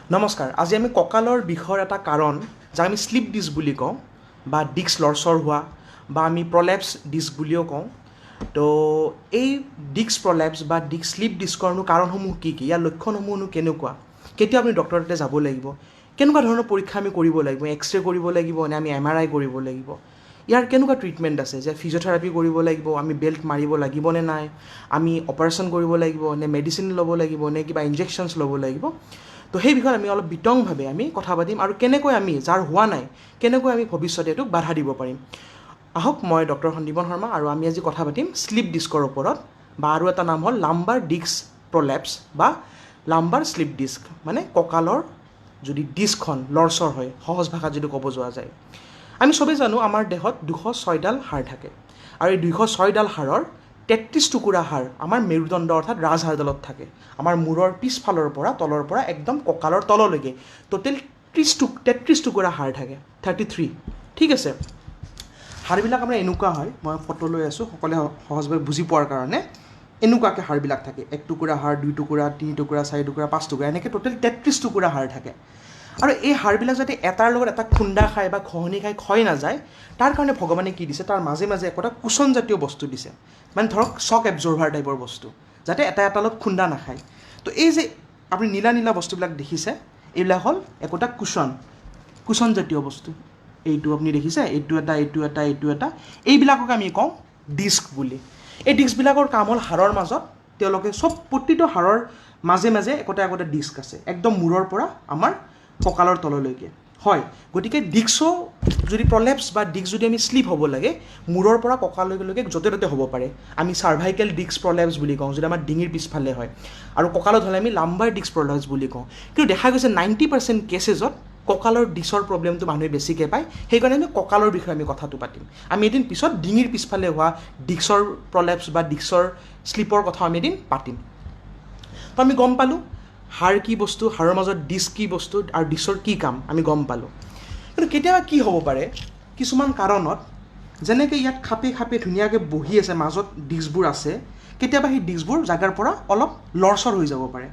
নমস্কাৰ, আজি আমি কঁকালৰ বিষৰ এটা কাৰণ যাক আমি স্লিপ ডিস্ক বুলি কওঁ বা ডিস্ক লৰচৰ হোৱা বা আমি প্ৰলেপছ ডিস্ক বুলিও কওঁ। তো এই ডিস্ক প্ৰলেপছ বা ডিস্ক স্লিপ ডিস্কৰনো কাৰণসমূহ কি কি, ইয়াৰ লক্ষণসমূহনো কেনেকুৱা, কেতিয়া আপুনি ডক্টৰৰ তাতে যাব লাগিব, কেনেকুৱা ধৰণৰ পৰীক্ষা আমি কৰিব লাগিব, এক্সৰে কৰিব লাগিব নে আমি MRI কৰিব লাগিব, ইয়াৰ কেনেকুৱা ট্ৰিটমেণ্ট আছে, যে ফিজিঅ'থেৰাপি কৰিব লাগিব, আমি বেল্ট মাৰিব লাগিব নে নাই, আমি অপাৰেশ্যন কৰিব লাগিব নে মেডিচিন ল'ব লাগিব নে কিবা ইনজেকশ্যনছ ল'ব লাগিব। তো সেই বিষয়ে আমি অলপ বিতংভাৱে আমি কথা পাতিম আৰু কেনেকৈ আমি যাৰ হোৱা নাই কেনেকৈ আমি ভৱিষ্যতে এইটোক বাধা দিব পাৰিম। আহক, মই ডক্টৰ সন্দীপন শৰ্মা আৰু আমি আজি কথা পাতিম স্লিপ ডিস্কৰ ওপৰত, বা আৰু এটা নাম হ'ল লাম্বাৰ ডিস্ক প্ৰলেপছ বা লাম্বাৰ স্লিপ ডিস্ক, মানে কঁকালৰ যদি ডিস্কখন লৰচৰ হয়, সহজ ভাষাত যদি ক'ব যোৱা যায়। আমি চবেই জানো আমাৰ দেহত 206ডাল হাড় থাকে আৰু এই 206ডাল হাড়ৰ 33 টুকুৰা হাড় আমাৰ মেৰুদণ্ড অৰ্থাৎ ৰাজহাড়ডালত থাকে। আমাৰ মূৰৰ পিছফালৰ পৰা তলৰ পৰা একদম কঁকালৰ তললৈকে টোটেল 33 টুকুৰা হাড় থাকে, 33। ঠিক আছে, হাড়বিলাক আমাৰ এনেকুৱা হয়, মই ফটো লৈ আছোঁ সকলোৱে সহজভাৱে বুজি পোৱাৰ কাৰণে। এনেকুৱাকৈ হাড়বিলাক থাকে, 1 টুকুৰা হাড়, 2 টুকুৰা, 3 টুকুৰা, 4 টুকুৰা, 5 টুকুৰা, এনেকৈ টোটেল 33 টুকুৰা হাড় থাকে। আৰু এই হাড়বিলাক যাতে এটাৰ লগত এটা খুন্দা খায় বা ঘঁহনি খাই ক্ষয় নাযায়, তাৰ কাৰণে ভগৱানে কি দিছে, তাৰ মাজে মাজে একোটা কুচনজাতীয় বস্তু দিছে, মানে ধৰক শ্বক এবজৰ্ভাৰ টাইপৰ বস্তু, যাতে এটা এটাৰ লগত খুন্দা নাখায়। তো এই যে আপুনি নীলা নীলা বস্তুবিলাক দেখিছে, এইবিলাক হ'ল একোটা কুচনজাতীয় বস্তু। এইটো আপুনি দেখিছে, এইটো এটা, এইটো এটা, এইটো এটা, এইবিলাকক আমি কওঁ ডিস্ক বুলি। এই ডিস্কবিলাকৰ কাম হ'ল হাড়ৰ মাজত তেওঁলোকে প্ৰতিটো হাড়ৰ মাজে মাজে একোটা একোটা ডিস্ক আছে, একদম মূৰৰ পৰা আমাৰ কঁকালৰ তললৈকে। হয়, গতিকে ডিস্কো যদি প্ৰলেপছ বা ডিস্ক যদি আমি স্লিপ হ'ব লাগে, মূৰৰ পৰা কঁকাললৈকে য'তে ত'তে হ'ব পাৰে। আমি চাৰ্ভাইকেল ডিস্ক প্ৰলেপছ বুলি কওঁ, যদি আমাৰ ডিঙিৰ পিছফালে হয়, আৰু কঁকালত হ'লে আমি লাম্বাৰ ডিস্ক প্ৰলেপছ বুলি কওঁ। কিন্তু দেখা গৈছে 90% কেছেছত কঁকালৰ ডিস্কৰ প্ৰব্লেমটো মানুহে বেছিকৈ পায়, সেইকাৰণে আমি কঁকালৰ বিষয়ে আমি কথাটো পাতিম। আমি এদিন পিছত ডিঙিৰ পিছফালে হোৱা ডিস্কৰ প্ৰলেপছ বা ডিস্কৰ স্লিপৰ কথা আমি এদিন পাতিম। তো আমি গম পালোঁ হাড় কি বস্তু, হাড়ৰ মাজত ডিস্ক কি বস্তু আৰু ডিস্কৰ কি কাম আমি গম পালোঁ। কিন্তু কেতিয়াবা কি হ'ব পাৰে, কিছুমান কাৰণত, যেনেকৈ ইয়াত খাপে খাপে ধুনীয়াকৈ বহি আছে, মাজত ডিস্কবোৰ আছে, কেতিয়াবা সেই ডিস্কবোৰ জাগাৰ পৰা অলপ লৰচৰ হৈ যাব পাৰে।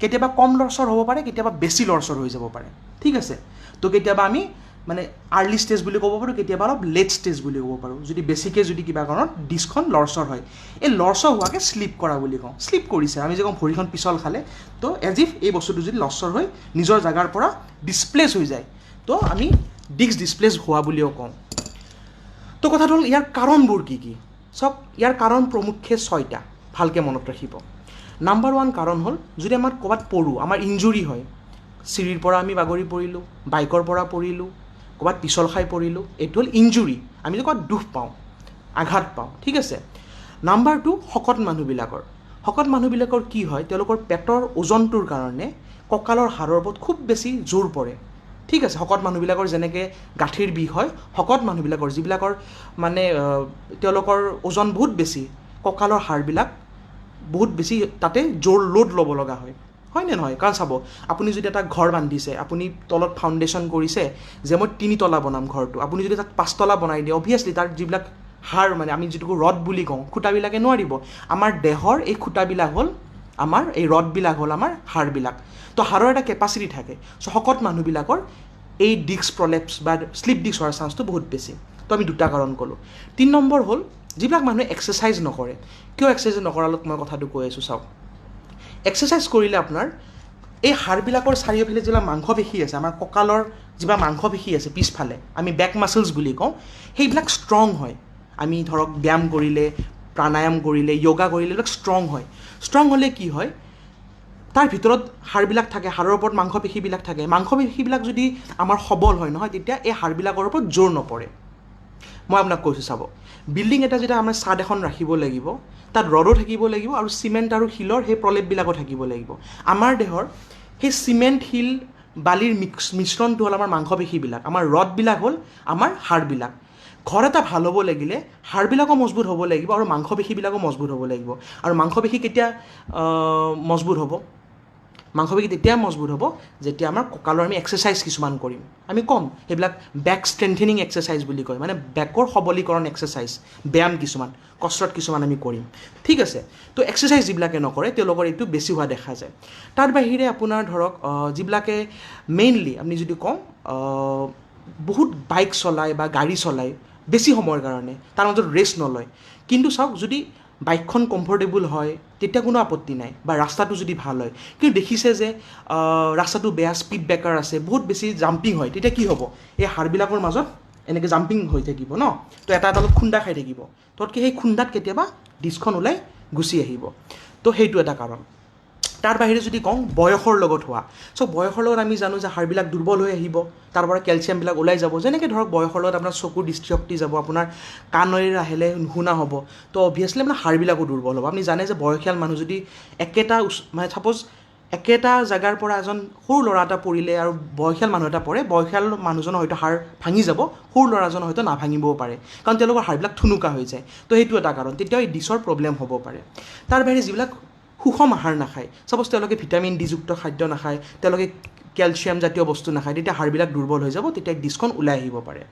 কেতিয়াবা কম লৰচৰ হ'ব পাৰে, কেতিয়াবা বেছি লৰচৰ হৈ যাব পাৰে। ঠিক আছে, তো কেতিয়াবা আমি মানে আৰ্লি ষ্টেজ বুলি ক'ব পাৰোঁ, কেতিয়াবা অলপ লেট ষ্টেজ বুলি ক'ব পাৰোঁ, যদি বেছিকৈ যদি কিবা কাৰণত ডিস্কখন লৰচৰ হয়। এই লৰচৰ হোৱাকৈ স্লিপ কৰা বুলি কওঁ। স্লিপ কৰিছে, আমি যে কওঁ ভৰিখন পিছল খালে, তো এজ ইফ এই বস্তুটো যদি লৰচৰ হৈ নিজৰ জাগাৰ পৰা ডিছপ্লেচ হৈ যায়, তো আমি ডিস্ক ডিছপ্লেচ হোৱা বুলিও কওঁ। তো কথাটো হ'ল ইয়াৰ কাৰণবোৰ কি কি। চাওক, ইয়াৰ কাৰণ প্ৰমুখ্যে 6টা, ভালকৈ মনত ৰাখিব। নাম্বাৰ 1 কাৰণ হ'ল, যদি আমাৰ ক'ৰবাত পৰোঁ, আমাৰ ইঞ্জুৰি হয়, চিৰিৰ পৰা আমি বাগৰি পৰিলোঁ, বাইকৰ পৰা পৰিলোঁ, ক'ৰবাত পিছল খাই পৰিলোঁ, এইটো হ'ল ইঞ্জুৰি। আমি যে ক'ৰবাত দুখ পাওঁ, আঘাত পাওঁ। ঠিক আছে। নাম্বাৰ 2, শকত মানুহবিলাকৰ কি হয়, তেওঁলোকৰ পেটৰ ওজনটোৰ কাৰণে কঁকালৰ হাড়ৰ ওপৰত খুব বেছি জোৰ পৰে। ঠিক আছে, শকত মানুহবিলাকৰ যেনেকৈ গাঁঠিৰ বিষ হয়, শকত মানুহবিলাকৰ যিবিলাকৰ মানে তেওঁলোকৰ ওজন বহুত বেছি, কঁকালৰ হাড়বিলাক বহুত বেছি তাতে লোড ল'ব লগা হয়। হয়নে নহয়? কাৰণ চাব, আপুনি যদি এটা ঘৰ বান্ধিছে, আপুনি তলত ফাউণ্ডেশ্যন কৰিছে যে মই 3 তলা বনাম ঘৰটো, আপুনি যদি তাত 5 তলা বনাই দিয়ে, অভিয়াছলি তাৰ যিবিলাক হাড়, মানে আমি যিটো ৰড বুলি কওঁ, খুঁটাবিলাকে নোৱাৰিব। আমাৰ দেহৰ এই খুঁটাবিলাক হ'ল আমাৰ, এই ৰডবিলাক হ'ল আমাৰ হাড়বিলাক। তো হাড়ৰ এটা কেপাচিটি থাকে। চ' শকত মানুহবিলাকৰ এই ডিস্ক প্ৰলেপছ বা স্লিপ ডিস্ক হোৱাৰ চান্সটো বহুত বেছি। তো আমি 2টা কাৰণ ক'লোঁ। 3 নম্বৰ হ'ল, যিবিলাক মানুহে এক্সাৰচাইজ নকৰে। কিয় এক্সাৰচাইজ নকৰালত মই কথাটো কৈ আছোঁ, চাওক। এক্সাৰচাইজ কৰিলে আপোনাৰ এই হাড়বিলাকৰ চাৰিওফালে যিবিলাক মাংসপেশী আছে, আমাৰ কঁকালৰ যিবিলাক মাংসপেশী আছে পিছফালে, আমি বেক মাছলছ বুলি কওঁ, সেইবিলাক ষ্ট্ৰং হয়। আমি ধৰক ব্যায়াম কৰিলে, প্ৰাণায়াম কৰিলে, য়োগা কৰিলে এইবিলাক ষ্ট্ৰং হয়। ষ্ট্ৰং হ'লে কি হয়, তাৰ ভিতৰত হাড়বিলাক থাকে, হাড়ৰ ওপৰত মাংসপেশীবিলাক থাকে। মাংসপেশীবিলাক যদি আমাৰ সবল হয় নহয়, তেতিয়া এই হাড়বিলাকৰ ওপৰত জোৰ নপৰে। মই আপোনাক কৈছোঁ, চাব, বিল্ডিং এটা যেতিয়া আমাৰ ছাদ এখন ৰাখিব লাগিব, তাত ৰডো থাকিব লাগিব আৰু চিমেণ্ট আৰু শিলৰ সেই প্ৰলেপবিলাকো থাকিব লাগিব। আমাৰ দেহৰ সেই চিমেণ্ট, শিল, বালিৰ মিশ্ৰণটো হ'ল আমাৰ মাংসপেশীবিলাক, আমাৰ ৰডবিলাক হ'ল আমাৰ হাড়বিলাক। ঘৰ এটা ভাল হ'ব লাগিলে হাড়বিলাকো মজবুত হ'ব লাগিব আৰু মাংসপেশীবিলাকো মজবুত হ'ব লাগিব। আৰু মাংসপেশী কেতিয়া মজবুত হ'ব? মাংসপেশী তেতিয়া মজবুত হ'ব যেতিয়া আমাৰ কঁকালৰ আমি এক্সাৰচাইজ কিছুমান কৰিম আমি ক'ম সেইবিলাক বেক ষ্ট্ৰেংথেনিং এক্সাৰচাইজ বুলি কয় মানে বেকৰ সবলীকৰণ এক্সাৰচাইজ ব্যায়াম কিছুমান কচৰৎ কিছুমান আমি কৰিম ঠিক আছে তো এক্সাৰচাইজ যিবিলাকে নকৰে তেওঁলোকৰ এইটো বেছি হোৱা দেখা যায় তাৰ বাহিৰে আপোনাৰ ধৰক যিবিলাকে মেইনলি আপুনি যদি কওঁ বহুত বাইক চলায় বা গাড়ী চলায় বেছি সময়ৰ কাৰণে তাৰ মাজত ৰেষ্ট নলয় কিন্তু চাওক যদি বাইকখন কমফৰ্টেবল হয় তেতিয়া কোনো আপত্তি নাই বা ৰাস্তাটো যদি ভাল হয় কিন্তু দেখিছে যে ৰাস্তাটো বেয়া স্পীড ব্ৰেকাৰ আছে বহুত বেছি জাম্পিং হয় তেতিয়া কি হ'ব এই হাড়বিলাকৰ মাজত এনেকৈ জাম্পিং হৈ থাকিব ন তো এটা এটালত খুন্দা খাই থাকিব ততকৈ সেই খুন্দাত কেতিয়াবা ডিস্কখন ওলাই গুচি আহিব তো সেইটো এটা কাৰণ তাৰ বাহিৰে যদি কওঁ বয়সৰ লগত হোৱা বয়সৰ লগত আমি জানো যে হাড়বিলাক দুৰ্বল হৈ আহিব তাৰ পৰা কেলছিয়ামবিলাক ওলাই যাব যেনেকৈ ধৰক বয়সৰ লগত আপোনাৰ চকুৰ দৃষ্টিশক্তি যাব আপোনাৰ কাণেৰে আহিলে নুশুনা হ'ব তো অভিয়াছলি আপোনাৰ হাড়বিলাকো দুৰ্বল হ'ব আপুনি জানে যে বয়সীয়াল মানুহ যদি একেটা মানে ছাপ'জ একেটা জেগাৰ পৰা এজন সৰু ল'ৰা এটা পৰিলে আৰু বয়সীয়াল মানুহ এটা পৰে বয়সীয়াল মানুহজনৰ হয়তো হাড় ভাঙি যাব সৰু ল'ৰাজনৰ হয়তো নাভাঙিবও পাৰে কাৰণ তেওঁলোকৰ হাড়বিলাক থুনুকা হৈ যায় তো সেইটো এটা কাৰণ তেতিয়াও এই ডিছৰ প্ৰব্লেম হ'ব পাৰে তাৰ বাহিৰে যিবিলাক সুষম আহাৰ নাখায় ছাপ'জ তেওঁলোকে ভিটামিন ডিযুক্ত খাদ্য নাখায় তেওঁলোকে কেলছিয়াম জাতীয় বস্তু নাখায় তেতিয়া হাড়বিলাক দুৰ্বল হৈ যাব তেতিয়া ডিস্কখন ওলাই আহিব পাৰে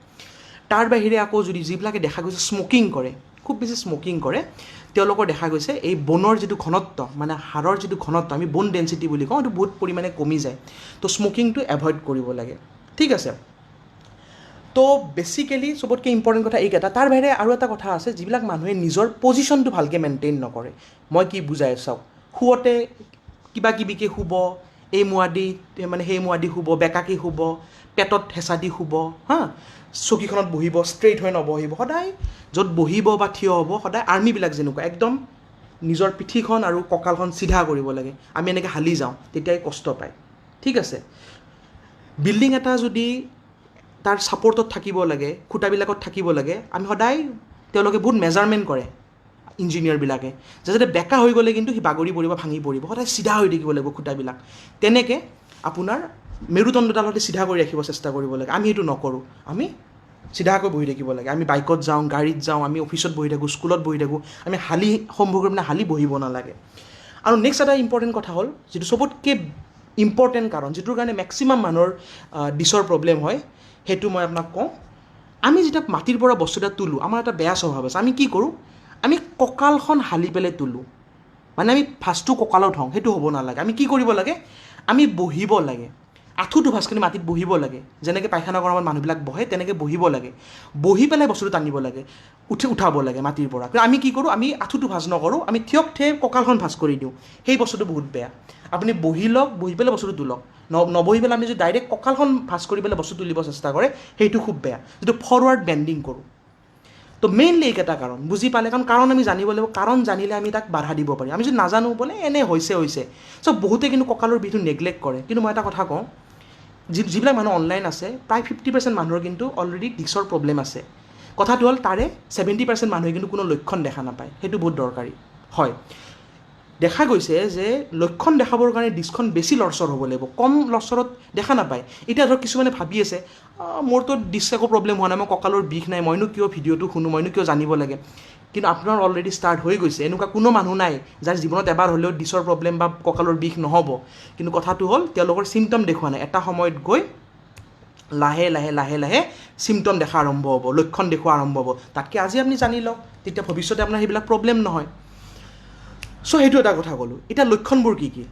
তাৰ বাহিৰে আকৌ যদি যিবিলাকে দেখা গৈছে স্মকিং কৰে খুব বেছি স্মকিং কৰে তেওঁলোকৰ দেখা গৈছে এই বনৰ যিটো ঘনত্ব মানে হাড়ৰ যিটো ঘনত্ব আমি বন ডেঞ্চিটি বুলি কওঁ এইটো বহুত পৰিমাণে কমি যায় তো স্মকিংটো এভইড কৰিব লাগে ঠিক আছে তো বেছিকেলি চবতকৈ ইম্পৰ্টেণ্ট কথা এইকেইটা তাৰ বাহিৰে আৰু এটা কথা আছে যিবিলাক মানুহে নিজৰ পজিশ্যনটো ভালকৈ মেইনটেইন নকৰে মই কি বুজাই চাওক শুৱতে কিবা কিবিকৈ শুব এই মুৱাদি মানে সেই মুৱাদি শুব বেকাকৈ শুব পেটত হেঁচা দি শুব হা চকীখনত বহিব ষ্ট্ৰেইট হৈ নবহিব সদায় য'ত বহিব বা থিয় হ'ব সদায় আৰ্মিবিলাক যেনেকুৱা একদম নিজৰ পিঠিখন আৰু কঁকালখন চিধা কৰিব লাগে আমি এনেকৈ হালি যাওঁ তেতিয়াই কষ্ট পায় ঠিক আছে বিল্ডিং এটা যদি তাৰ ছাপৰ্টত থাকিব লাগে খুঁটাবিলাকত থাকিব লাগে আমি সদায় তেওঁলোকে বহুত মেজাৰমেণ্ট কৰে ইঞ্জিনিয়াৰবিলাকে যাতে বেকা হৈ গ'লে কিন্তু সি বাগৰি পৰিব ভাঙি পৰিব সদায় চিধা হৈ থাকিব লাগিব খুঁটাবিলাক তেনেকৈ আপোনাৰ মেৰুদণ্ডডাল সদায় চিধা কৰি ৰাখিব চেষ্টা কৰিব লাগে আমি সেইটো নকৰোঁ আমি চিধাকৈ বহি থাকিব লাগে আমি বাইকত যাওঁ গাড়ীত যাওঁ আমি অফিচত বহি থাকোঁ স্কুলত বহি থাকোঁ আমি হালি সম্ভৱ কৰি হালি বহিব নালাগে আৰু নেক্সট এটা ইম্পৰ্টেণ্ট কথা হ'ল যিটো চবতকৈ ইম্পৰ্টেণ্ট কাৰণ যিটোৰ কাৰণে মেক্সিমাম মানুহৰ ডিছৰ প্ৰব্লেম হয় সেইটো মই আপোনাক কওঁ আমি যেতিয়া মাটিৰ পৰা বস্তু এটা তোলোঁ আমাৰ এটা বেয়া স্বভাৱ আছে আমি কি কৰোঁ আমি কঁকালখন হালি পেলাই তোলোঁ মানে আমি ফাৰ্ষ্টটো কঁকালত হওঁ সেইটো হ'ব নালাগে আমি কি কৰিব লাগে আমি বহিব লাগে আঁঠুটো ভাঁজখিনি মাটিত বহিব লাগে যেনেকৈ পায়খানা কৰাৰ মানুহবিলাক বহে তেনেকৈ বহিব লাগে বহি পেলাই বস্তুটো টানিব লাগে উঠাব লাগে মাটিৰ পৰা কিন্তু আমি কি কৰোঁ আমি আঁঠুটো ভাঁজ নকৰোঁ আমি থিয়ক কঁকালখন ভাঁজ কৰি দিওঁ সেই বস্তুটো বহুত বেয়া আপুনি বহি লওক বহি পেলাই বস্তুটো তোলক নবহি পেলাই আমি যদি ডাইৰেক্ট কঁকালখন ভাঁজ কৰি পেলাই বস্তু তুলিব চেষ্টা কৰে সেইটো খুব বেয়া যিটো ফৰৱাৰ্ড বেণ্ডিং কৰোঁ তো মেইনলি এইকেইটা কাৰণ বুজি পালে কাৰণ আমি জানিব লাগিব কাৰণ জানিলে আমি তাক বাধা দিব পাৰিম আমি যদি নাজানো বোলে এনে হৈছে বহুতে কিন্তু কঁকালৰ বিষটো নেগলেক্ট কৰে কিন্তু মই এটা কথা কওঁ যিবিলাক মানুহ অনলাইন আছে প্ৰায় 50% মানুহৰ কিন্তু অলৰেডি ডিস্কৰ প্ৰব্লেম আছে কথাটো হ'ল তাৰে 70% মানুহে কিন্তু কোনো লক্ষণ দেখা নাপায় সেইটো বহুত দৰকাৰী হয় দেখা গৈছে যে লক্ষণ দেখাবৰ কাৰণে ডিস্কখন বেছি লৰচৰ হ'ব লাগিব কম লৰচৰত দেখা নাপায় এতিয়া ধৰক কিছুমানে ভাবি আছে মোৰতো ডিস্ক একো প্ৰব্লেম হোৱা নাই মই কঁকালৰ বিষ নাই মইনো কিয় ভিডিঅ'টো শুনো মইনো কিয় জানিব লাগে কিন্তু আপোনাৰ অলৰেডি ষ্টাৰ্ট হৈ গৈছে এনেকুৱা কোনো মানুহ নাই যাৰ জীৱনত এবাৰ হ'লেও ডিস্কৰ প্ৰব্লেম বা কঁকালৰ বিষ নহ'ব কিন্তু কথাটো হ'ল তেওঁলোকৰ চিমটম দেখুওৱা নাই এটা সময়ত গৈ লাহে লাহে চিমটম দেখা আৰম্ভ হ'ব লক্ষণ দেখুওৱা আৰম্ভ হ'ব তাতকৈ আজি আপুনি জানি লওক তেতিয়া ভৱিষ্যতে আপোনাৰ সেইবিলাক প্ৰব্লেম নহয় সেইটো এটা কথা ক'লোঁ এতিয়া লক্ষণবোৰ কি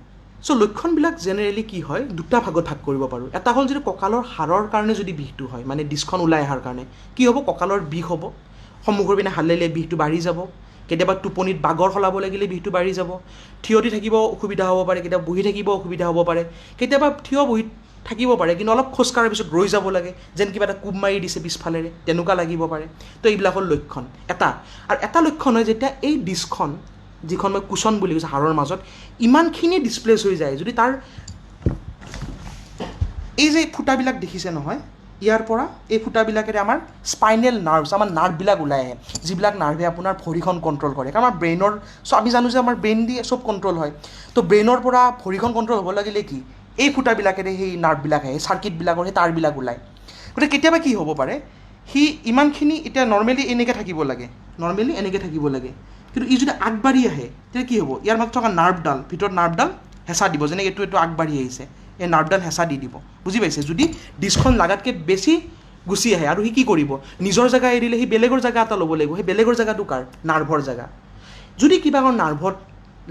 লক্ষণবিলাক জেনেৰেলি কি হয় দুটা ভাগত ভাগ কৰিব পাৰোঁ এটা হ'ল যদি কঁকালৰ হাড়ৰ কাৰণে যদি বিষটো হয় মানে ডিস্কখন ওলাই অহাৰ কাৰণে কি হ'ব কঁকালৰ বিষ হ'ব সন্মুখৰ পিনে হালিলে বিষটো বাঢ়ি যাব কেতিয়াবা টোপনিত বাগৰ সলাব লাগিলে বিষটো বাঢ়ি যাব থিয় দি থাকিব অসুবিধা হ'ব পাৰে কেতিয়াবা বহি থাকিব অসুবিধা হ'ব পাৰে কেতিয়াবা থিয় বহি থাকিব পাৰে কিন্তু অলপ খোজ কঢ়াৰ পিছত ৰৈ যাব লাগে যেন কিবা এটা কোব মাৰি দিছে পিছফালেৰে তেনেকুৱা লাগিব পাৰে তো এইবিলাক হ'ল লক্ষণ আৰু এটা লক্ষণ হয় যেতিয়া এই ডিস্কখন যিখন মই কুচন বুলি কৈছোঁ হাড়ৰ মাজত ইমানখিনি ডিছপ্লেচ হৈ যায় যদি তাৰ এই যে ফুটাবিলাক দেখিছে নহয় ইয়াৰ পৰা এই ফুটাবিলাকেৰে আমাৰ স্পাইনেল নাৰ্ভছ আমাৰ নাৰ্ভবিলাক ওলাই আহে যিবিলাক নাৰ্ভে আপোনাৰ ভৰিখন কণ্ট্ৰল কৰে কাৰণ আমাৰ ব্ৰেইনৰ আমি জানো যে আমাৰ ব্ৰেইন দি চব কণ্ট্ৰল হয় তো ব্ৰেইনৰ পৰা ভৰিখন কণ্ট্ৰল হ'ব লাগিলে কি এই ফুটাবিলাকেৰে সেই নাৰ্ভবিলাক আহে চাৰ্কিটবিলাকৰ সেই তাঁৰবিলাক ওলায় গতিকে কেতিয়াবা কি হ'ব পাৰে সি ইমানখিনি এতিয়া নৰ্মেলি এনেকৈ থাকিব লাগে কিন্তু ই যদি আগবাঢ়ি আহে তেতিয়া কি হ'ব ইয়াৰ মাজত থকা নাৰ্ভডাল ভিতৰত নাৰ্ভডাল হেঁচা দিব, যেনেকৈ এইটো আগবাঢ়ি আহিছে, এই নাৰ্ভডাল হেঁচা দি দিব, বুজি পাইছে? যদি ডিস্কখন লাগাতকৈ বেছি গুচি আহে আৰু সি কি কৰিব, নিজৰ জেগা এৰিলে সি বেলেগৰ জেগা এটা ল'ব লাগিব, সেই বেলেগৰ জেগাটো কাৰ, নাৰ্ভৰ জেগা। যদি কিবা এখন নাৰ্ভত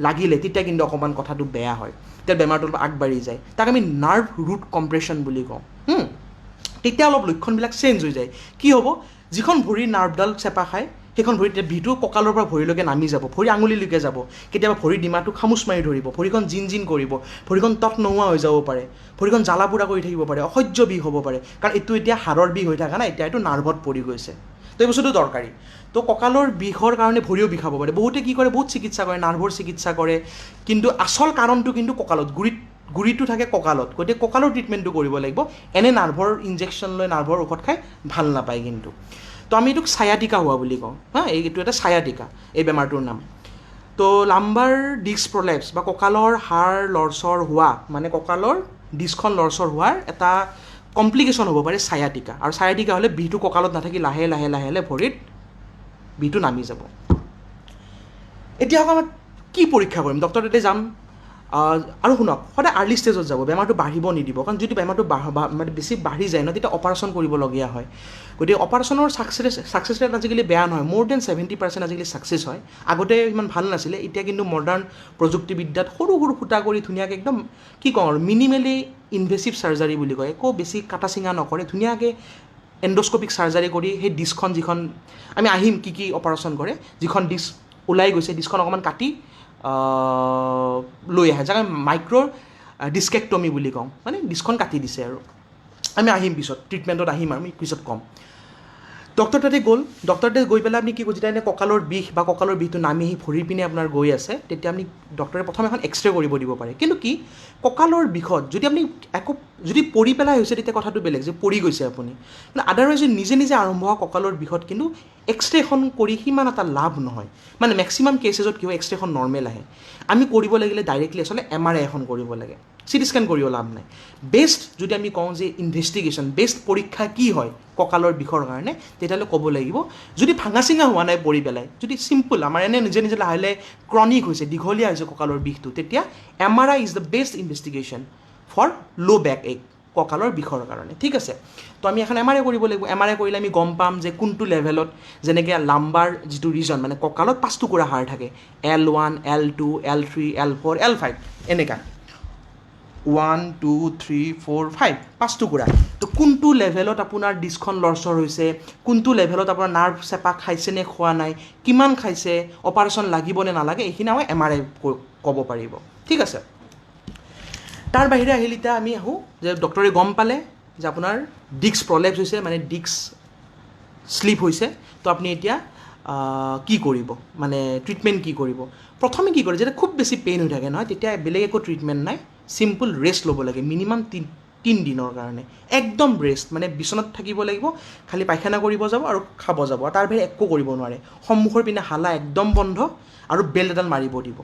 লাগিলে তেতিয়া কিন্তু অকণমান কথাটো বেয়া হয়, তেতিয়া বেমাৰটো অলপ আগবাঢ়ি যায়, তাক আমি নাৰ্ভ ৰুট কম্প্ৰেশ্যন বুলি কওঁ। তেতিয়া অলপ লক্ষণবিলাক চেঞ্জ হৈ যায়। কি হ'ব, যিখন ভৰিৰ নাৰ্ভডাল চেপা খায় সেইখন ভৰি তেতিয়া বিহটো কঁকালৰ পৰা ভৰিলৈকে নামি যাব, ভৰি আঙুলিলৈকে যাব, কেতিয়াবা ভৰিৰ ডিমাটো খামুচ মাৰি ধৰিব, ভৰিখন জিন কৰিব, ভৰিখন তত নোহোৱা হৈ যাব পাৰে, ভৰিখন জ্বালা পোৰা কৰি থাকিব পাৰে, অসহ্য বিষ হ'ব পাৰে, কাৰণ এইটো এতিয়া হাড়ৰ বিষ হৈ থকা নাই, এতিয়া এইটো নাৰ্ভত পৰি গৈছে। তো এই বস্তুটো দৰকাৰী। তো কঁকালৰ বিষৰ কাৰণে ভৰিও বিষাব পাৰে। বহুতে কি কৰে, বহুত চিকিৎসা কৰে, নাৰ্ভৰ চিকিৎসা কৰে, কিন্তু আচল কাৰণটো কিন্তু কঁকালত, গুৰিটো থাকে কঁকালত, গতিকে কঁকালৰ ট্ৰিটমেণ্টটো কৰিব লাগিব। এনে নাৰ্ভৰ ইনজেকশ্যন লৈ নাৰ্ভৰ ঔষধ খাই ভাল নাপায় কিন্তু। তো আমি এইটোক ছায়াটিকা হোৱা বুলি কওঁ, এইটো এটা ছায়াটিকা, এই বেমাৰটোৰ নাম। তো লাম্বাৰ ডিস্ক প্ৰলেপছ বা কঁকালৰ হাড় লৰচৰ হোৱা, মানে কঁকালৰ ডিস্কখন লৰচৰ হোৱাৰ এটা কমপ্লিকেশ্যন হ'ব পাৰে ছায়াটিকা। আৰু ছায়াটিকা হ'লে বিষটো কঁকালত নাথাকি লাহে লাহে লাহে লাহে ভৰিত বিষটো নামি যাব। এতিয়া আমাৰ কি পৰীক্ষা কৰিম, ডক্টৰ তাতে যাম। আৰু শুনক, সদায় আৰ্লি ষ্টেজত যাব, বেমাৰটো বাঢ়িব নিদিব, কাৰণ যদি বেমাৰটো মানে বেছি বাঢ়ি যায় ন, তেতিয়া অপাৰেশ্যন কৰিবলগীয়া হয়। গতিকে অপাৰেশ্যনৰ ছাকচেছ ৰেট আজিকালি বেয়া নহয়, মোৰ দেন 70% আজিকালি ছাকচেছ হয়। আগতে ইমান ভাল নাছিলে, এতিয়া কিন্তু মডাৰ্ণ প্ৰযুক্তিবিদ্যাত সৰু সৰু ফুটা কৰি ধুনীয়াকৈ একদম কি কওঁ আৰু মিনিমেলি ইনভেচিভ চাৰ্জাৰী বুলি কয়, একো বেছি কাটা চিঙা নকৰে, ধুনীয়াকৈ এণ্ডস্কপিক চাৰ্জাৰী কৰি সেই ডিস্কখন, যিখন আমি আহিম কি কি অপাৰেশ্যন কৰে, যিখন ডিস্ক ওলাই গৈছে ডিস্কখন অকণমান কাটি লৈ আহে, যাক আমি মাইক্ৰ' ডিস্কেক্টমি বুলি কওঁ, মানে ডিস্কখন কাটি দিছে আৰু। আমি আহিম পিছত, ট্ৰিটমেণ্টত আহিম আৰু আমি পিছত ক'ম। ডক্টৰ তাতে গ'ল, ডক্টৰ তাতে গৈ পেলাই আপুনি কি কয়, যেতিয়া এনে কঁকালৰ বিষ বা কঁকালৰ বিষটো নামি আহি ভৰিৰ পিনে আপোনাৰ গৈ আছে, তেতিয়া আপুনি ডক্টৰে প্ৰথম এখন এক্সৰে কৰিব দিব পাৰে। কিন্তু কি, কঁকালৰ বিষত যদি আপুনি যদি পৰি পেলাই হৈছে তেতিয়া কথাটো বেলেগ, যে পৰি গৈছে আপুনি, কিন্তু আদাৰৱাইজ নিজে নিজে আৰম্ভ হোৱা কঁকালৰ বিষত কিন্তু এক্সৰেখন কৰি সিমান এটা লাভ নহয়। মানে মেক্সিমাম কেচেছত কি হয়, এক্সৰেখন নৰ্মেল আহে। আমি কৰিব লাগিলে ডাইৰেক্টলি আচলতে MRI এখন কৰিব লাগে, চিটি স্কেন কৰিও লাভ নাই। বেষ্ট যদি আমি কওঁ যে ইনভেষ্টিগেশ্যন, বেষ্ট পৰীক্ষা কি হয় কঁকালৰ বিষৰ কাৰণে, তেতিয়াহ'লে ক'ব লাগিব, যদি ভাঙা চিঙা হোৱা নাই পৰি পেলাই, যদি চিম্পল আমাৰ এনে নিজে নিজে লাহে লাহে ক্ৰনিক হৈছে, দীঘলীয়া হৈছে কঁকালৰ বিষটো, তেতিয়া MRI is the best investigation for low' back ache, কঁকালৰ বিষৰ কাৰণে। ঠিক আছে, তো আমি এখন MRI কৰিব লাগিব। MRI কৰিলে আমি গম পাম যে কোনটো লেভেলত, যেনেকৈ লাম্বাৰ যিটো ৰিজন, মানে কঁকালত 5 টুকুৰা হাড় থাকে, L1, L2, L3, L4, L5, এনেকুৱা 1, 2, 3, 4, 5, 5 টুকুৰা। তো কোনটো লেভেলত আপোনাৰ ডিস্কখন লৰচৰ হৈছে, কোনটো লেভেলত আপোনাৰ নাৰ্ভ চেপা খাইছে নে খোৱা নাই, কিমান খাইছে, অপাৰেশ্যন লাগিব নে নালাগে, এইখিনি আমাক MRI ক'ব পাৰিব। ঠিক আছে, তাৰ বাহিৰে আহিলে এতিয়া আমি আহোঁ যে ডক্টৰে গম পালে যে আপোনাৰ ডিস্ক প্ৰলেপছ হৈছে, মানে ডিস্ক শ্লিপ হৈছে, তো আপুনি এতিয়া কি কৰিব, মানে ট্ৰিটমেণ্ট কি কৰিব। প্ৰথমে কি কৰে, যেতিয়া খুব বেছি পেইন হৈ থাকে নহয়, তেতিয়া বেলেগ একো ট্ৰিটমেণ্ট নাই, চিম্পল ৰেষ্ট ল'ব লাগে, মিনিমাম 3 দিনৰ কাৰণে একদম ৰেষ্ট, মানে বিচনাত থাকিব লাগিব, খালি পায়খানা কৰিব যাব আৰু খাব যাব, আৰু তাৰ বাহিৰে একো কৰিব নোৱাৰে। সন্মুখৰ পিনে হালা একদম বন্ধ, আৰু বেল্ট এডাল মাৰিব দিব।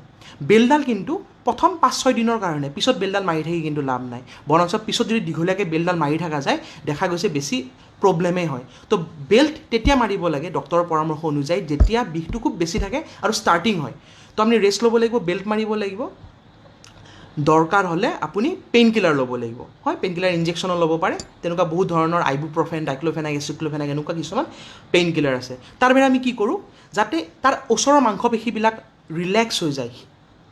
বেল্টডাল কিন্তু প্ৰথম 5-6 দিনৰ কাৰণে, পিছত বেল্টডাল মাৰি থাকি কিন্তু লাভ নাই, বৰঞ্চ পিছত যদি দীঘলীয়াকৈ বেল্টডাল মাৰি থকা যায়, দেখা গৈছে বেছি প্ৰব্লেমেই হয়। তো বেল্ট তেতিয়া মাৰিব লাগে ডক্টৰৰ পৰামৰ্শ অনুযায়ী, যেতিয়া বিষটো খুব বেছি থাকে আৰু ষ্টাৰ্টিং হয়। তো আপুনি ৰেষ্ট ল'ব লাগিব, বেল্ট মাৰিব লাগিব, দৰকাৰ হ'লে আপুনি পেইন কিলাৰ ল'ব লাগিব, হয়, পেইন কিলাৰ ইনজেকশ্যনো ল'ব পাৰে, তেনেকুৱা বহুত ধৰণৰ আইবুপ্ৰফেন, ডাইক্ল'ফেনাক, এচিক্ল'ফেনাক, এনেকুৱা কিছুমান পেইন কিলাৰ আছে। তাৰ বাহিৰে আমি কি কৰোঁ, যাতে তাৰ ওচৰৰ মাংসপেশীবিলাক ৰিলেক্স হৈ যায়,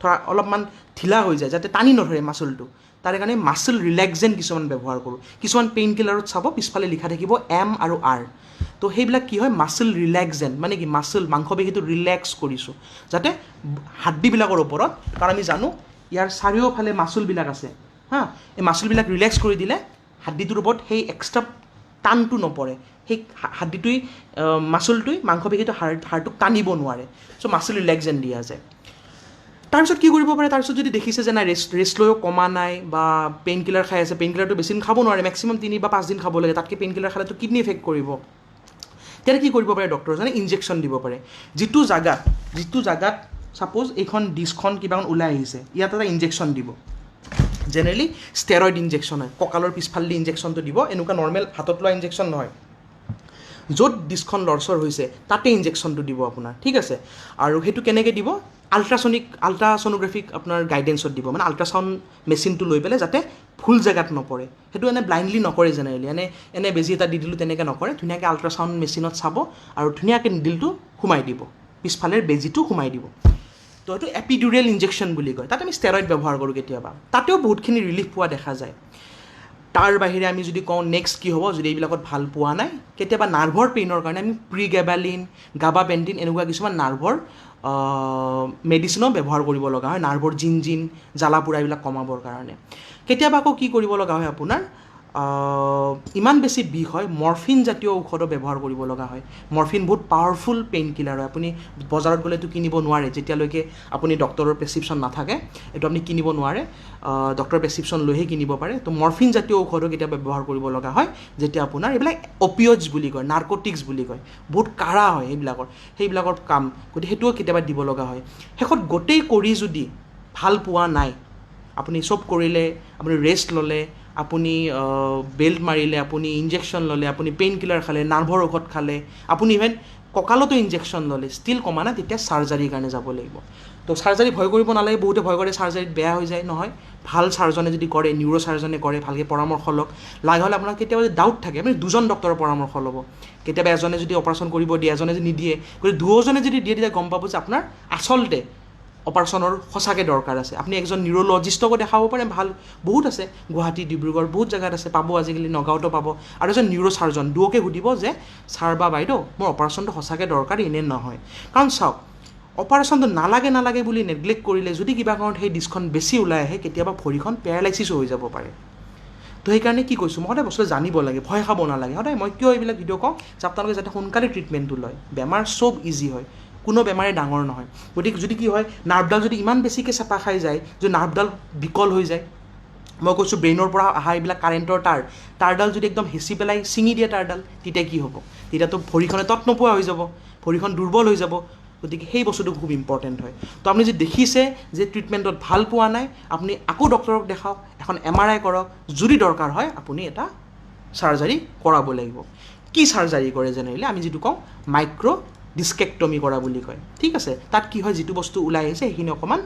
ধৰা অলপমান ঢিলা হৈ যায়, যাতে টানি নধৰে মাচলটো, তাৰ কাৰণে মাচল ৰিলেক্সেণ্ট কিছুমান ব্যৱহাৰ কৰোঁ। কিছুমান পেইন কিলাৰত চাব পিছফালে লিখা থাকিব M আৰু R, তো সেইবিলাক কি হয়, মাচল ৰিলেক্সেণ্ট, মানে কি মাংসপেশীটো ৰিলেক্স কৰিছোঁ, যাতে হাড্ডিবিলাকৰ ওপৰত, কাৰণ আমি জানো ইয়াৰ চাৰিওফালে মাচুলবিলাক আছে, এই মাচুলবিলাক ৰিলেক্স কৰি দিলে হাড্ডিটোৰ ওপৰত সেই এক্সট্ৰা টানটো নপৰে, সেই হাড্ডিটোৱে মাচুলটোৱে মাংসপেশীটো হাড়টোক টানিব নোৱাৰে, চ' মাচুল ৰিলেক্সেণ্ট দিয়া যায়। তাৰপিছত কি কৰিব পাৰে, তাৰপিছত যদি দেখিছে যে নাই ৰেষ্ট লৈও কমা নাই, বা পেইন কিলাৰ খাই আছে, পেইন কিলাৰটো বেছি দিন খাব নোৱাৰে, মেক্সিমাম 3 বা 5 দিন খাব লাগে, তাতকৈ পেইন কিলাৰ খালেতো কিডনি এফেক্ট কৰিব, তেতিয়া কি কৰিব পাৰে ডক্টৰজনে, ইনজেকশ্যন দিব পাৰে। যিটো জাগাত ছাপ'জ এইখন ডিস্কখন কিবা ওলাই আহিছে, ইয়াত এটা ইনজেকশ্যন দিব, জেনেৰেলি ষ্টেৰইড ইনজেকশ্যন হয়, কঁকালৰ পিছফালেদি ইনজেকশ্যনটো দিব, এনেকুৱা নৰ্মেল হাতত লোৱা ইনজেকশ্যন নহয়, য'ত ডিস্কখন লৰচৰ হৈছে তাতে ইনজেকশ্যনটো দিব আপোনাৰ। ঠিক আছে, আৰু সেইটো কেনেকৈ দিব, আল্ট্ৰাছ'নোগ্ৰাফিক আপোনাৰ গাইডেঞ্চত দিব মানে আল্ট্ৰাছাউণ্ড মেচিনটো লৈ পেলাই যাতে ভুল জেগাত নপৰে সেইটো এনে ব্লাইণ্ডলি নকৰে জেনেৰেলি এনে বেজি এটা দি দিলোঁ তেনেকৈ নকৰে ধুনীয়াকৈ আল্ট্ৰাছাউণ্ড মেচিনত চাব আৰু ধুনীয়াকৈ নিডিলটো সোমাই দিব পিছফালে বেজিটো সোমাই দিব তো এইটো এপিডুৰেল ইনজেকশ্যন বুলি কয় তাত আমি ষ্টেৰইড ব্যৱহাৰ কৰোঁ কেতিয়াবা তাতেও বহুতখিনি ৰিলিফ পোৱা দেখা যায় তাৰ বাহিৰে আমি যদি কওঁ নেক্সট কি হ'ব যদি এইবিলাকত ভাল পোৱা নাই কেতিয়াবা নাৰ্ভৰ পেইনৰ কাৰণে আমি প্ৰিগেবালিন গাবাপেণ্টিন এনেকুৱা কিছুমান নাৰ্ভৰ মেডিচিনো ব্যৱহাৰ কৰিব লগা হয় নাৰ্ভৰ জিন জ্বালা পোৰা এইবিলাক কমাবৰ কাৰণে কেতিয়াবা আকৌ কি কৰিব লগা হয় আপোনাৰ ইমান বেছি বিষ হয় মৰ্ফিন জাতীয় ঔষধো ব্যৱহাৰ কৰিব লগা হয় মৰ্ফিন বহুত পাৱাৰফুল পেইন কিলাৰ হয় আপুনি বজাৰত গ'লেতো কিনিব নোৱাৰে যেতিয়ালৈকে আপুনি ডক্টৰৰ প্ৰেছক্ৰিপশ্যন নাথাকে এইটো আপুনি কিনিব নোৱাৰে ডক্টৰৰ প্ৰেছক্ৰিপশ্যন লৈহে কিনিব পাৰে তো মৰ্ফিন জাতীয় ঔষধো কেতিয়াবা ব্যৱহাৰ কৰিব লগা হয় যেতিয়া আপোনাৰ এইবিলাক অপিঅইডছ বুলি কয় নাৰ্কটিক্স বুলি কয় বহুত কাঢ়া হয় সেইবিলাকৰ কাম গতিকে সেইটোও কেতিয়াবা দিব লগা হয় শেষত গোটেই কৰি যদি ভাল পোৱা নাই আপুনি চব কৰিলে আপুনি ৰেষ্ট ল'লে আপুনি বেল্ট মাৰিলে আপুনি ইনজেকশ্যন ল'লে আপুনি পেইন কিলাৰ খালে নাৰ্ভৰ ঔষধ খালে আপুনি ইভেন কঁকালতো ইনজেকশ্যন ল'লে ষ্টিল কমা নাই তেতিয়া চাৰ্জাৰীৰ কাৰণে যাব লাগিব তো চাৰ্জাৰী ভয় কৰিব নালাগে বহুতে ভয় কৰে চাৰ্জাৰীত বেয়া হৈ যায় নহয় ভাল চাৰ্জনে যদি কৰে নিউৰ' চাৰ্জনে কৰে ভালকৈ পৰামৰ্শ লওক লাগা হ'লে আপোনাৰ কেতিয়াবা যদি ডাউট থাকে আপুনি দুজন ডক্টৰৰ পৰামৰ্শ ল'ব কেতিয়াবা এজনে যদি অপাৰেশ্যন কৰিব দিয়ে এজনে যদি নিদিয়ে গতিকে দুয়োজনে যদি দিয়ে তেতিয়া গম পাব যে আপোনাৰ আচলতে অপাৰেশ্যনৰ সঁচাকৈ দৰকাৰ আছে আপুনি এজন নিউৰ'লজিষ্টকো দেখাব পাৰে ভাল বহুত আছে গুৱাহাটী ডিব্ৰুগড় বহুত জেগাত আছে পাব আজিকালি নগাঁৱতো পাব আৰু এজন নিউৰ' চাৰ্জন দুয়োকে সুধিব যে ছাৰ বা বাইদেউ মোৰ অপাৰেশ্যনটো সঁচাকৈ দৰকাৰ এনে নহয় কাৰণ চাওক অপাৰেশ্যনটো নালাগে বুলি নেগলেক্ট কৰিলে যদি কিবা কাৰণত সেই ডিস্কখন বেছি ওলাই আহে কেতিয়াবা ভৰিখন পেৰালাইচিছো হৈ যাব পাৰে তো সেইকাৰণে কি কৈছোঁ মই সদায় বস্তুটো জানিব লাগে ভয় খাব নালাগে সদায় মই কিয় এইবিলাক ভিডিঅ' কওঁ যে আপোনালোকে যাতে সোনকালে ট্ৰিটমেণ্টটো লয় বেমাৰ চব ইজি হয় কোনো বেমাৰে ডাঙৰ নহয় গতিকে যদি কি হয় নাৰ্ভডাল যদি ইমান বেছিকৈ চেপা খাই যায় যদি নাৰ্ভডাল বিকল হৈ যায় মই কৈছোঁ ব্ৰেইনৰ পৰা অহা এইবিলাক কাৰেণ্টৰ তাঁৰডাল যদি একদম হেঁচি পেলাই ছিঙি দিয়ে তাঁৰডাল তেতিয়া কি হ'ব তেতিয়াতো ভৰিখনে তত নোপোৱা হৈ যাব ভৰিখন দুৰ্বল হৈ যাব গতিকে সেই বস্তুটো খুব ইম্পৰ্টেণ্ট হয় তো আপুনি যদি দেখিছে যে ট্ৰিটমেণ্টত ভাল পোৱা নাই আপুনি আকৌ ডক্টৰক দেখাওক এখন MRI কৰক যদি দৰকাৰ হয় আপুনি এটা চাৰ্জাৰী কৰাব লাগিব কি চাৰ্জাৰী কৰে জেনেৰেলি আমি যিটো কওঁ মাইক্ৰ' ডিস্কেক্টমি কৰা বুলি কয় ঠিক আছে তাত কি হয় যিটো বস্তু ওলাই আহিছে সেইখিনি অকণমান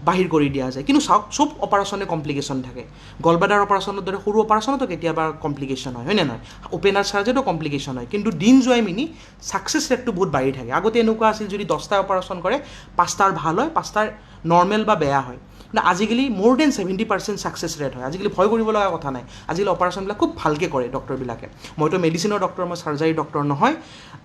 বাহিৰ কৰি দিয়া যায় কিন্তু চাওক চব অপাৰেশ্যনে কমপ্লিকেশ্যন থাকে গলব্লাডাৰ অপাৰেশ্যনৰ দৰে সৰু অপাৰেশ্যনতো কেতিয়াবা কমপ্লিকেশ্যন হয় নে নহয় অপেন হাৰ্ট চাৰ্জাৰীতো কমপ্লিকেশ্যন হয় কিন্তু দিন যোৱাই মিনি ছাকচেছ ৰেটটো বহুত বাঢ়ি থাকে আগতে এনেকুৱা আছিল যদি 10টা অপাৰেশ্যন কৰে 5টাৰ ভাল হয় 5টাৰ নৰ্মেল বা বেয়া হয় কিন্তু আজিকালি মোৰ দেন 70% ছাকচেছ ৰেট হয় আজিকালি ভয় কৰিব লগা কথা নাই আজিকালি অপাৰেশ্যনবিলাক খুব ভালকৈ কৰে ডক্টৰবিলাকে মইতো মেডিচিনৰ ডক্টৰ মই চাৰ্জাৰী ডক্টৰ নহয়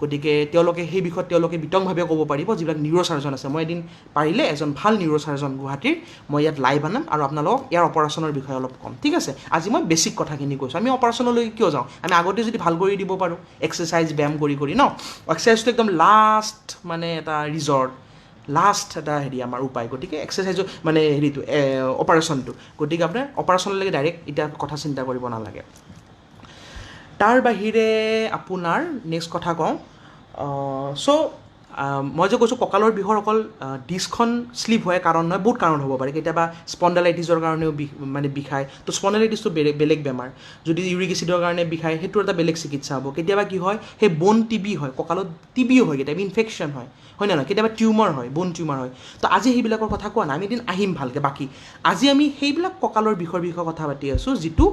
গতিকে তেওঁলোকে সেই বিষয়ত তেওঁলোকে বিতংভাৱে ক'ব পাৰিব যিবিলাক নিউৰ' চাৰ্জন আছে মই এদিন পাৰিলে এজন ভাল নিউৰ' চাৰ্জন গুৱাহাটীৰ মই ইয়াত লাইভ আনাম আৰু আপোনালোকক ইয়াৰ অপাৰেশ্যনৰ বিষয়ে অলপ ক'ম ঠিক আছে আজি মই বেছিক কথাখিনি কৈছোঁ আমি অপাৰেশ্যনলৈ কিয় যাওঁ আমি আগতে যদি ভাল কৰি দিব পাৰোঁ এক্সাৰচাইজ ব্যায়াম কৰি ন এক্সাৰচাইজটো একদম লাষ্ট মানে এটা ৰিজৰ্ট লাষ্ট এটা হেৰি আমাৰ উপায় গতিকে এক্সাৰচাইজো মানে হেৰিটো অপাৰেশ্যনটো গতিকে আপোনাৰ অপাৰেশ্যনলৈকে ডাইৰেক্ট এতিয়া কথা চিন্তা কৰিব নালাগে তাৰ বাহিৰে আপোনাৰ নেক্সট কথা কওঁ মই যে কৈছোঁ কঁকালৰ বিষৰ অকল ডিস্কখন শ্লিপ হোৱাৰ কাৰণ নহয় বহুত কাৰণ হ'ব পাৰে কেতিয়াবা স্পণ্ডাইলাইটিছৰ কাৰণেও মানে বিষায় তো স্পণ্ডাইলাইটিছটো বেলেগ বেমাৰ যদি ইউৰিক এচিডৰ কাৰণে বিষায় সেইটো এটা বেলেগ চিকিৎসা হ'ব কেতিয়াবা কি হয় সেই বন টিবি হয় কঁকালত টিবিও হয় কেতিয়াবা ইনফেকশ্যন হয় নে নহয় কেতিয়াবা টিউমাৰ হয় বন টিউমাৰ হয় তো আজি সেইবিলাকৰ কথা কোৱা নাই আমি এদিন আহিম ভালকৈ বাকী আজি আমি সেইবিলাক কঁকালৰ বিষৰ বিষয়ে কথা পাতি আছোঁ যিটো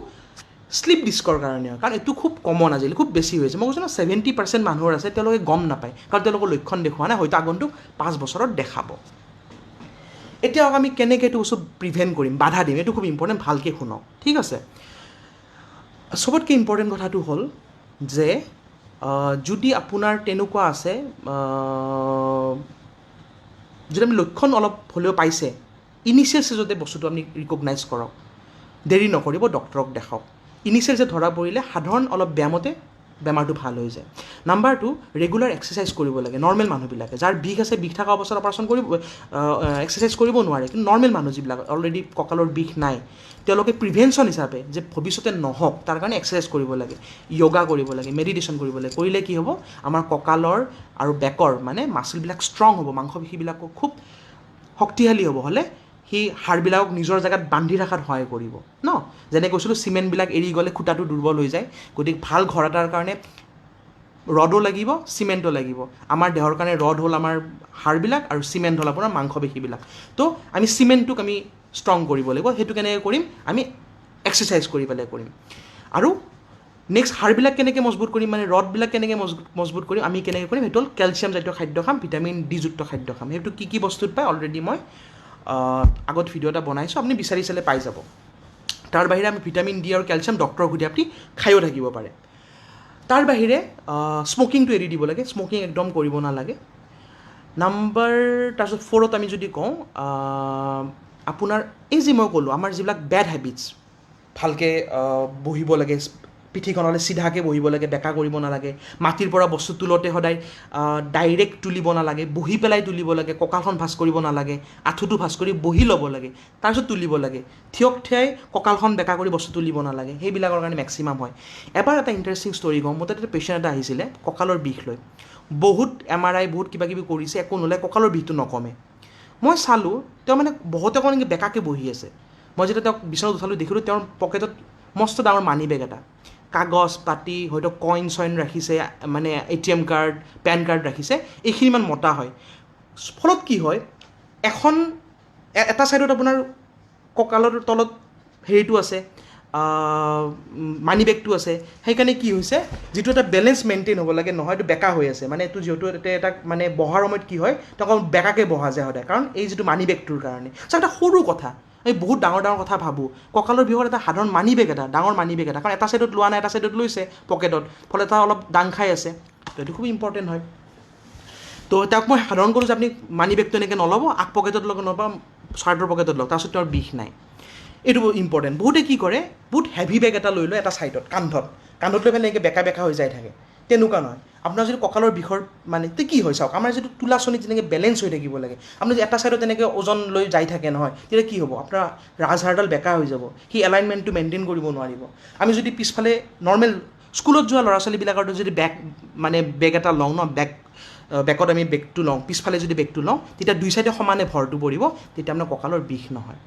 শ্লিপ ডিস্কৰ কাৰণে হয় কাৰণ এইটো খুব কমন আজিকালি খুব বেছি হৈছে মই কৈছোঁ ন 70% মানুহৰ আছে তেওঁলোকে গম নাপায় কাৰণ তেওঁলোকৰ লক্ষণ দেখুওৱা নাই হয়তো আগন্তুক 5 বছৰত দেখাব এতিয়া আমি কেনেকৈ এইটো বস্তু প্ৰিভেণ্ট কৰিম বাধা দিম এইটো খুব ইম্পৰ্টেণ্ট ভালকৈ শুনক ঠিক আছে চবতকৈ ইম্পৰ্টেণ্ট কথাটো হ'ল যে যদি আপোনাৰ তেনেকুৱা আছে যদি আমি লক্ষণ অলপ হ'লেও পাইছে ইনিচিয়েল ষ্টেজতে বস্তুটো আপুনি ৰিকগনাইজ কৰক দেৰি নকৰিব ডক্টৰক দেখাওক ইনিচিয়েল যে ধৰা পৰিলে সাধাৰণ অলপ ব্যায়ামতে বেমাৰটো ভাল হৈ যায় নাম্বাৰ 2 ৰেগুলাৰ এক্সাৰচাইজ কৰিব লাগে নৰ্মেল মানুহবিলাকে যাৰ বিষ আছে বিষ থকা অৱস্থাত অপাৰেশ্যন কৰিব এক্সাৰচাইজ কৰিব নোৱাৰে কিন্তু নৰ্মেল মানুহ যিবিলাক অলৰেডি কঁকালৰ বিষ নাই তেওঁলোকে প্ৰিভেনশ্যন হিচাপে যে ভৱিষ্যতে নহওক তাৰ কাৰণে এক্সাৰচাইজ কৰিব লাগে য়োগা কৰিব লাগে মেডিটেশ্যন কৰিব লাগে কৰিলে কি হ'ব আমাৰ কঁকালৰ আৰু বেকৰ মানে মাচলবিলাক ষ্ট্ৰং হ'ব মাংসপেশীবিলাকো খুব শক্তিশালী হ'লে সেই হাড়বিলাকক নিজৰ জেগাত বান্ধি ৰখাত সহায় কৰিব যেনে কৈছিলোঁ চিমেণ্টবিলাক এৰি গ'লে খুঁটাটো দুৰ্বল হৈ যায় গতিকে ভাল ঘৰ এটাৰ কাৰণে ৰডো লাগিব চিমেণ্টো লাগিব আমাৰ দেহৰ কাৰণে ৰড হ'ল আমাৰ হাড়বিলাক আৰু চিমেণ্ট হ'ল আপোনাৰ মাংসপেশীবিলাক তো আমি চিমেণ্টটোক আমি ষ্ট্ৰং কৰিব লাগিব সেইটো কেনেকৈ কৰিম আমি এক্সাৰচাইজ কৰি পেলাই কৰিম আৰু নেক্সট হাড়বিলাক কেনেকৈ মজবুত কৰিম মানে ৰডবিলাক কেনেকৈ মজবুত কৰিম আমি কেনেকৈ কৰিম সেইটো হ'ল কেলছিয়াম জাতীয় খাদ্য খাম ভিটামিন ডি যুক্ত খাদ্য খাম সেইটো কি বস্তুত পায় অলৰেডি মই আগত ভিডিঅ' এটা বনাইছোঁ আপুনি বিচাৰি চালে পাই যাব তাৰ বাহিৰে আমি ভিটামিন ডি আৰু কেলছিয়াম ডক্টৰৰ সুধি আপুনি খায়ো থাকিব পাৰে তাৰ বাহিৰে স্মকিংটো এৰি দিব লাগে স্মকিং একদম কৰিব নালাগে নাম্বাৰ তাৰপিছত 4ত আমি যদি কওঁ আপোনাৰ এই যে মই ক'লোঁ আমাৰ যিবিলাক বেড হেবিটছ ভালকৈ বহিব লাগে পিঠিখনলৈ চিধাকৈ বহিব লাগে বেকা কৰিব নালাগে মাটিৰ পৰা বস্তু তোলোতে সদায় ডাইৰেক্ট তুলিব নালাগে বহি পেলাই তুলিব লাগে কঁকালখন ভাঁজ কৰিব নালাগে আঁঠুটো ভাঁজ কৰি বহি ল'ব লাগে তাৰপিছত তুলিব লাগে থিয়াই কঁকালখন বেকা কৰি বস্তু তুলিব নালাগে সেইবিলাকৰ কাৰণে মেক্সিমাম হয় এবাৰ এটা ইণ্টাৰেষ্টিং ষ্টৰি কওঁ মোৰ তাত এটা পেচেণ্ট এটা আহিছিলে কঁকালৰ বিষ লৈ বহুত MRI বহুত কিবা কিবি কৰিছে একো নোলাই কঁকালৰ বিষটো নকমে মই চালোঁ তেওঁ মানে বহুতে অকণ বেকাকৈ বহি আছে মই যেতিয়া তেওঁক বিচনাত উঠালোঁ দেখিলোঁ তেওঁৰ পকেটত মস্ত ডাঙৰ মানি বেগ এটা কাগজ পাতি হয়তো কইন ৰাখিছে মানে ATM কাৰ্ড পেন কাৰ্ড ৰাখিছে এইখিনি ইমান মোটা হয় ফলত কি হয় এটা ছাইডত আপোনাৰ কঁকালৰ তলত হেৰিটো আছে মানি বেগটো আছে সেইকাৰণে কি হৈছে যিটো এটা বেলেঞ্চ মেইনটেইন হ'ব লাগে নহয় এইটো বেকা হৈ আছে মানে এইটো যিহেতু এটা মানে বহাৰ সময়ত কি হয় তেওঁক বেকাকৈ বহা যায় সদায় কাৰণ এই যিটো মানি বেগটোৰ কাৰণে এটা সৰু কথা আমি বহুত ডাঙৰ কথা ভাবোঁ কঁকালৰ বিষত এটা সাধাৰণ মানি বেগ এটা ডাঙৰ মানি বেগ এটা কাৰণ এটা ছাইডত লোৱা নাই এটা ছাইডত লৈছে পকেটত ফলত এটা অলপ দাং খাই আছে তো এইটো খুব ইম্পৰ্টেণ্ট হয় তো তেওঁক মই সাধাৰণ কৰোঁ যে আপুনি মানি বেগটো এনেকৈ নল'ব আগ পকেটত লগ নল'ব চাৰ্টৰ পকেটত লওক তাৰপিছত তেওঁৰ বিষ নাই এইটো ইম্পৰ্টেণ্ট বহুতে কি কৰে বহুত হেভি বেগ এটা লৈ লয় এটা ছাইডত কান্ধত লৈ পেলাই এনেকৈ বেকা হৈ যাই থাকে তেনেকুৱা নহয় আপোনাৰ যদি কঁকালৰ বিষৰ মানে কি হয় চাওক আমাৰ যিটো তোলাচনীত যেনেকৈ বেলেঞ্চ হৈ থাকিব লাগে আপুনি যদি এটা ছাইডত তেনেকৈ ওজন লৈ যাই থাকে নহয় তেতিয়া কি হ'ব আপোনাৰ ৰাজহাড়ডাল বেকা হৈ যাব সি এলাইনমেণ্টটো মেইনটেইন কৰিব নোৱাৰিব আমি যদি পিছফালে নৰ্মেল স্কুলত যোৱা ল'ৰা ছোৱালীবিলাকৰ যদি বেগ এটা লওঁ ন বেকত আমি বেগটো লওঁ পিছফালে যদি বেগটো লওঁ তেতিয়া দুই চাইডে সমানে ভৰটো পৰিব তেতিয়া আপোনাৰ কঁকালৰ বিষ নহয়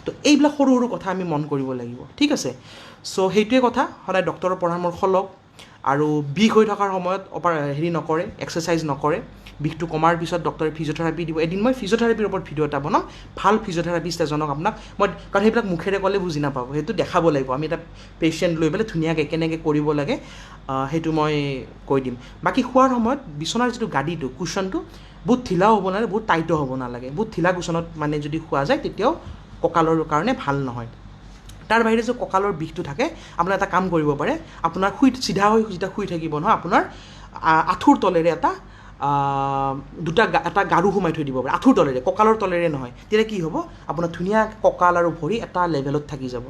তো এইবিলাক সৰু কথা আমি মন কৰিব লাগিব ঠিক আছে চ' সেইটোৱে কথা সদায় ডক্টৰৰ পৰামৰ্শ লওক আৰু বিষ হৈ থকাৰ সময়ত হেৰি নকৰে এক্সাৰচাইজ নকৰে বিষটো কমাৰ পিছত ডক্টৰে ফিজিঅ'থেৰাপি দিব এদিন মই ফিজিঅ'থেৰাপিৰ ওপৰত ভিডিঅ' এটা বনাম ভাল ফিজিঅ'থেৰাপিষ্ট এজনক আপোনাক মই কাৰণ সেইবিলাক মুখেৰে ক'লে বুজি নাপাব সেইটো দেখাব লাগিব আমি এটা পেচেণ্ট লৈ পেলাই ধুনীয়াকৈ কেনেকৈ কৰিব লাগে সেইটো মই কৈ দিম বাকী শোৱাৰ সময়ত বিচনাৰ যিটো গাদীটো কুশ্যনটো বহুত ঢিলাও হ'ব নালাগে বহুত টাইটো হ'ব নালাগে বহুত ঢিলা কুশ্যনত মানে যদি শোৱা যায় তেতিয়াও কঁকালৰ কাৰণে ভাল নহয় তাৰ বাহিৰে যে কঁকালৰ বিষটো থাকে আপোনাৰ এটা কাম কৰিব পাৰে আপোনাৰ চিধা হৈ যেতিয়া শুই থাকিব নহয় আপোনাৰ আঁঠুৰ তলেৰে এটা গাৰু সোমাই থৈ দিব পাৰে আঁঠুৰ তলেৰে কঁকালৰ তলেৰে নহয় তেতিয়া কি হ'ব আপোনাৰ ধুনীয়া কঁকাল আৰু ভৰি এটা লেভেলত থাকি যাব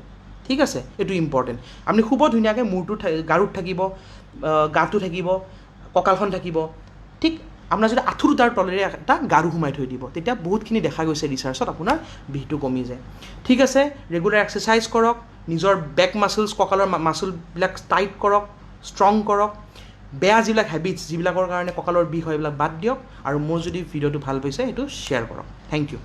ঠিক আছে এইটো ইম্পৰ্টেণ্ট আপুনি শুব ধুনীয়াকৈ মূৰটো গাৰুত থাকিব গাটো থাকিব কঁকালখন থাকিব ঠিক আপোনাৰ যদি আঁঠুৰ দুটাৰ তলেৰে এটা গাৰু সোমাই থৈ দিব তেতিয়া বহুতখিনি দেখা গৈছে ৰিচাৰ্চত আপোনাৰ বিষটো কমি যায় ঠিক আছে ৰেগুলাৰ এক্সাৰচাইজ কৰক নিজৰ বেক মাছলছ কঁকালৰ মাছলবিলাক টাইট কৰক ষ্ট্ৰং কৰক বেয়া যিবিলাক হেবিটছ যিবিলাকৰ কাৰণে কঁকালৰ বিষ হয় এইবিলাক বাদ দিয়ক আৰু মোৰ যদি ভিডিঅ'টো ভাল পাইছে সেইটো শ্বেয়াৰ কৰক থেংক ইউ